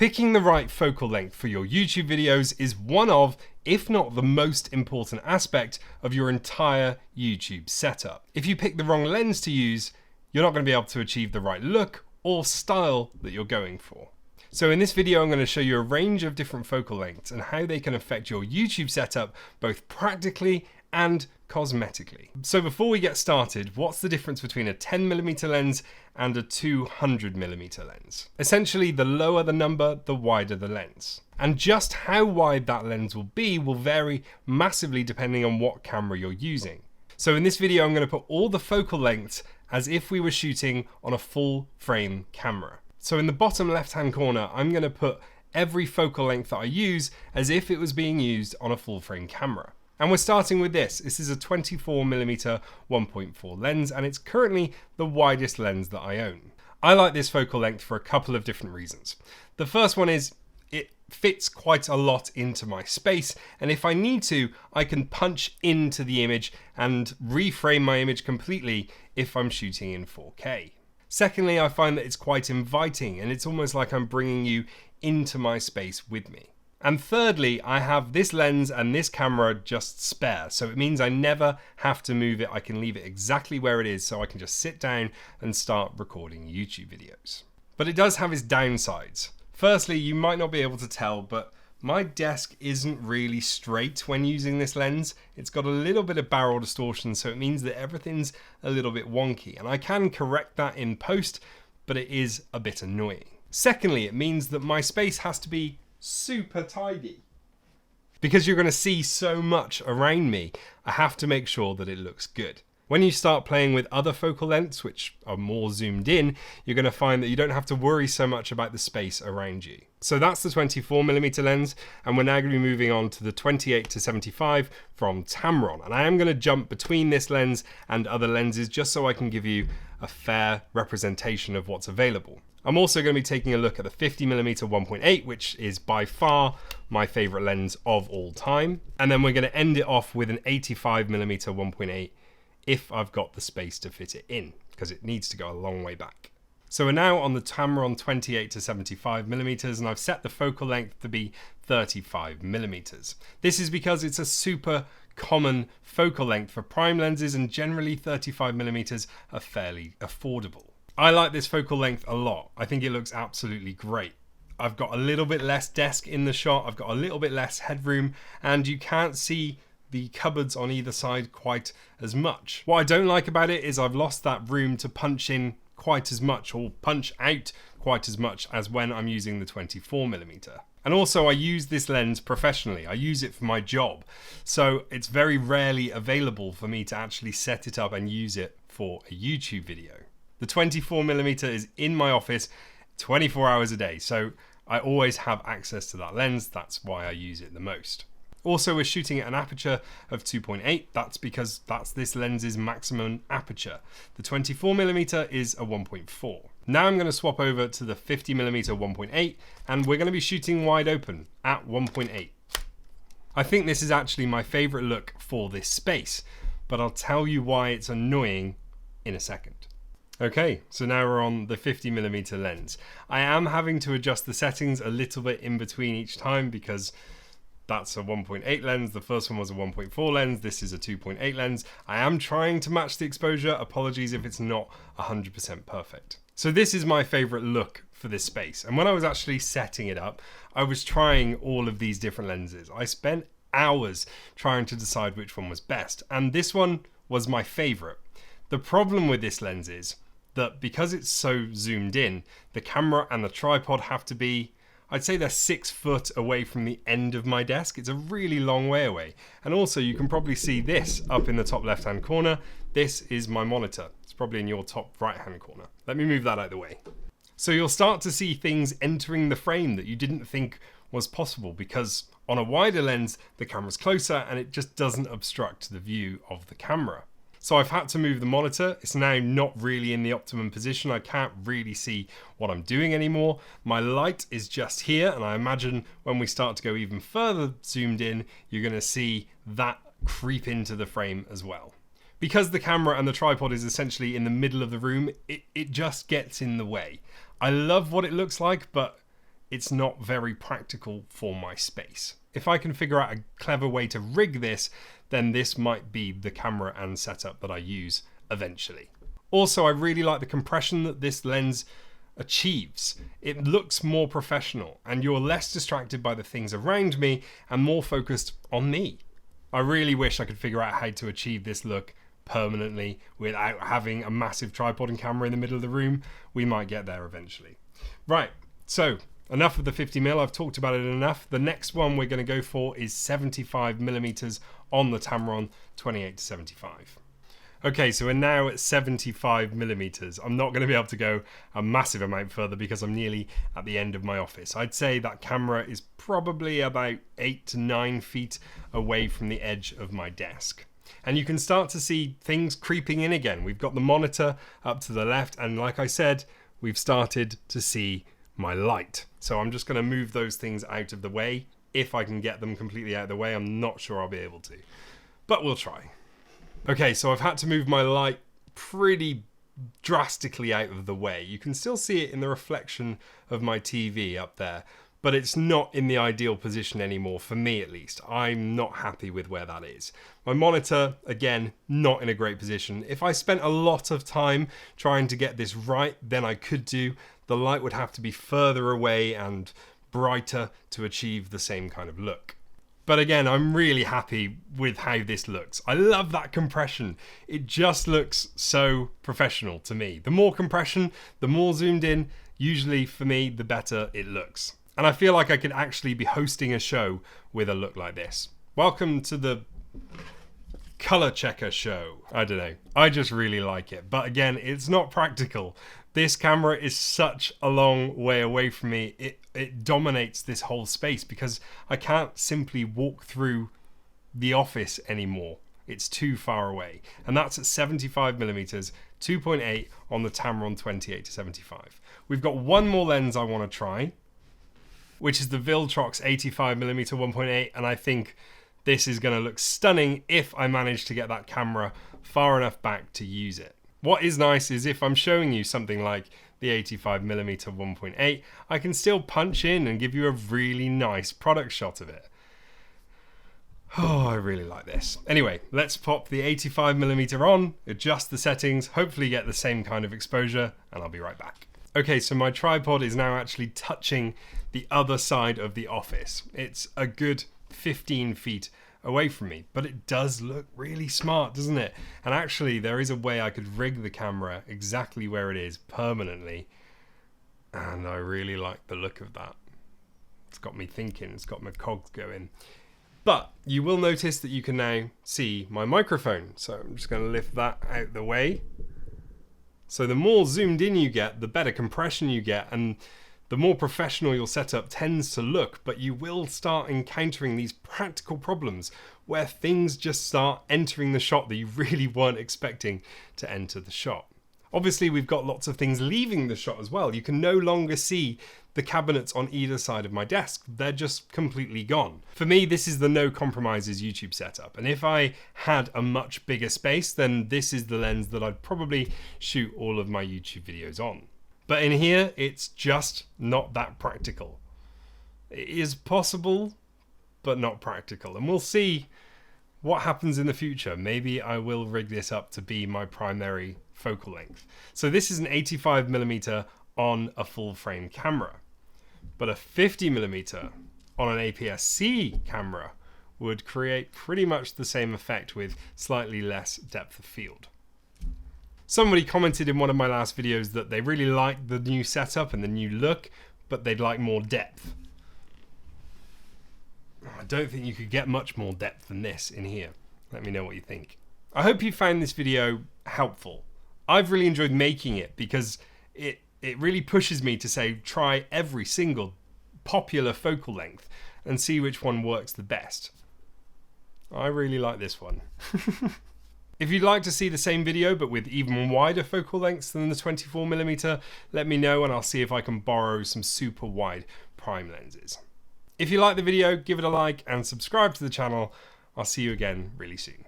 Picking the right focal length for your YouTube videos is one of, if not the most important aspect of your entire YouTube setup. If you pick the wrong lens to use, you're not going to be able to achieve the right look or style that you're going for. So in this video, I'm going to show you a range of different focal lengths and how they can affect your YouTube setup, both practically and cosmetically. So before we get started, what's the difference between a 10mm lens and a 200mm lens? Essentially, the lower the number, the wider the lens. And just how wide that lens will be will vary massively depending on what camera you're using. So in this video, I'm going to put all the focal lengths as if we were shooting on a full frame camera. So in the bottom left-hand corner, I'm going to put every focal length that I use as if it was being used on a full frame camera. And we're starting with this. This is a 24mm 1.4 lens, and it's currently the widest lens that I own. I like this focal length for a couple of different reasons. The first one is it fits quite a lot into my space, and if I need to, I can punch into the image and reframe my image completely if I'm shooting in 4K. Secondly, I find that it's quite inviting, and it's almost like I'm bringing you into my space with me. And thirdly, I have this lens and this camera just spare, so it means I never have to move it. I can leave it exactly where it is, so I can just sit down and start recording YouTube videos. But it does have its downsides. Firstly, you might not be able to tell, but my desk isn't really straight when using this lens. It's got a little bit of barrel distortion, so it means that everything's a little bit wonky, and I can correct that in post, but it is a bit annoying. Secondly, it means that my space has to be super tidy. Because you're going to see so much around me, I have to make sure that it looks good. When you start playing with other focal lengths, which are more zoomed in, you're going to find that you don't have to worry so much about the space around you. So that's the 24mm lens, and we're now going to be moving on to the 28-75 from Tamron. And I am going to jump between this lens and other lenses just so I can give you a fair representation of what's available. I'm also going to be taking a look at the 50mm 1.8, which is by far my favorite lens of all time. And then we're going to end it off with an 85mm 1.8 if I've got the space to fit it in, because it needs to go a long way back. So we're now on the Tamron 28-75mm, and I've set the focal length to be 35mm. This is because it's a super common focal length for prime lenses, and generally 35mm are fairly affordable. I like this focal length a lot. I think it looks absolutely great. I've got a little bit less desk in the shot, I've got a little bit less headroom, and you can't see the cupboards on either side quite as much. What I don't like about it is I've lost that room to punch in quite as much or punch out quite as much as when I'm using the 24mm. And also I use this lens professionally. I use it for my job. So it's very rarely available for me to actually set it up and use it for a YouTube video. The 24mm is in my office 24 hours a day, so I always have access to that lens. That's why I use it the most. Also, we're shooting at an aperture of 2.8. That's because that's this lens's maximum aperture. The 24mm is a 1.4. Now I'm going to swap over to the 50mm 1.8, and we're going to be shooting wide open at 1.8. I think this is actually my favorite look for this space, but I'll tell you why it's annoying in a second. Okay, so now we're on the 50mm lens. I am having to adjust the settings a little bit in between each time because that's a 1.8 lens. The first one was a 1.4 lens. This is a 2.8 lens. I am trying to match the exposure. Apologies if it's not 100% perfect. So this is my favorite look for this space. And when I was actually setting it up, I was trying all of these different lenses. I spent hours trying to decide which one was best. And this one was my favorite. The problem with this lens is that because it's so zoomed in, the camera and the tripod have to be, I'd say they're 6 foot away from the end of my desk. It's a really long way away. And also you can probably see this up in the top left hand corner. This is my monitor. It's probably in your top right hand corner. Let me move that out of the way. So you'll start to see things entering the frame that you didn't think was possible because on a wider lens, the camera's closer and it just doesn't obstruct the view of the camera. So I've had to move the monitor. It's now not really in the optimum position. I can't really see what I'm doing anymore. My light is just here, and I imagine when we start to go even further zoomed in, you're going to see that creep into the frame as well. Because the camera and the tripod is essentially in the middle of the room, it just gets in the way. I love what it looks like, but it's not very practical for my space. If I can figure out a clever way to rig this, then this might be the camera and setup that I use eventually. Also, I really like the compression that this lens achieves. It looks more professional and you're less distracted by the things around me and more focused on me. I really wish I could figure out how to achieve this look permanently without having a massive tripod and camera in the middle of the room. We might get there eventually. Right, so enough of the 50mm, I've talked about it enough. The next one we're going to go for is 75mm on the Tamron 28-75. Okay, so we're now at 75mm. I'm not going to be able to go a massive amount further because I'm nearly at the end of my office. I'd say that camera is probably about 8 to 9 feet away from the edge of my desk. And you can start to see things creeping in again. We've got the monitor up to the left, and like I said, we've started to see my light. So I'm just going to move those things out of the way. If I can get them completely out of the way, I'm not sure I'll be able to, but we'll try. Okay, so I've had to move my light pretty drastically out of the way. You can still see it in the reflection of my TV up there, but it's not in the ideal position anymore, for me at least. I'm not happy with where that is. My monitor, again, not in a great position. If I spent a lot of time trying to get this right, then I could do. The light would have to be further away and brighter to achieve the same kind of look. But again, I'm really happy with how this looks. I love that compression. It just looks so professional to me. The more compression, the more zoomed in, usually for me, the better it looks. And I feel like I could actually be hosting a show with a look like this. Welcome to the color checker show. I don't know. I just really like it. But again, it's not practical. This camera is such a long way away from me. It dominates this whole space because I can't simply walk through the office anymore. It's too far away. And that's at 75mm, 2.8 on the Tamron 28-75. We've got one more lens I want to try, which is the Viltrox 85mm 1.8, and I think this is going to look stunning if I manage to get that camera far enough back to use it. What is nice is if I'm showing you something like the 85mm 1.8, I can still punch in and give you a really nice product shot of it. Oh, I really like this. Anyway, let's pop the 85mm on, adjust the settings, hopefully get the same kind of exposure, and I'll be right back. Okay, so my tripod is now actually touching the other side of the office. It's a good 15 feet away from me, but it does look really smart, doesn't it? And actually there is a way I could rig the camera exactly where it is permanently, and I really like the look of that. It's got me thinking, it's got my cogs going. But you will notice that you can now see my microphone, so I'm just going to lift that out the way. So the more zoomed in you get, the better compression you get, and the more professional your setup tends to look, but you will start encountering these practical problems where things just start entering the shot that you really weren't expecting to enter the shot. Obviously, we've got lots of things leaving the shot as well. You can no longer see the cabinets on either side of my desk. They're just completely gone. For me, this is the no compromises YouTube setup. And if I had a much bigger space, then this is the lens that I'd probably shoot all of my YouTube videos on. But in here, it's just not that practical. It is possible, but not practical. And we'll see what happens in the future. Maybe I will rig this up to be my primary focal length. So this is an 85mm on a full frame camera, but a 50mm on an APS-C camera would create pretty much the same effect with slightly less depth of field. Somebody commented in one of my last videos that they really liked the new setup and the new look, but they'd like more depth. I don't think you could get much more depth than this in here. Let me know what you think. I hope you found this video helpful. I've really enjoyed making it because it really pushes me to say try every single popular focal length and see which one works the best. I really like this one. If you'd like to see the same video but with even wider focal lengths than the 24mm, let me know and I'll see if I can borrow some super wide prime lenses. If you like the video, give it a like and subscribe to the channel. I'll see you again really soon.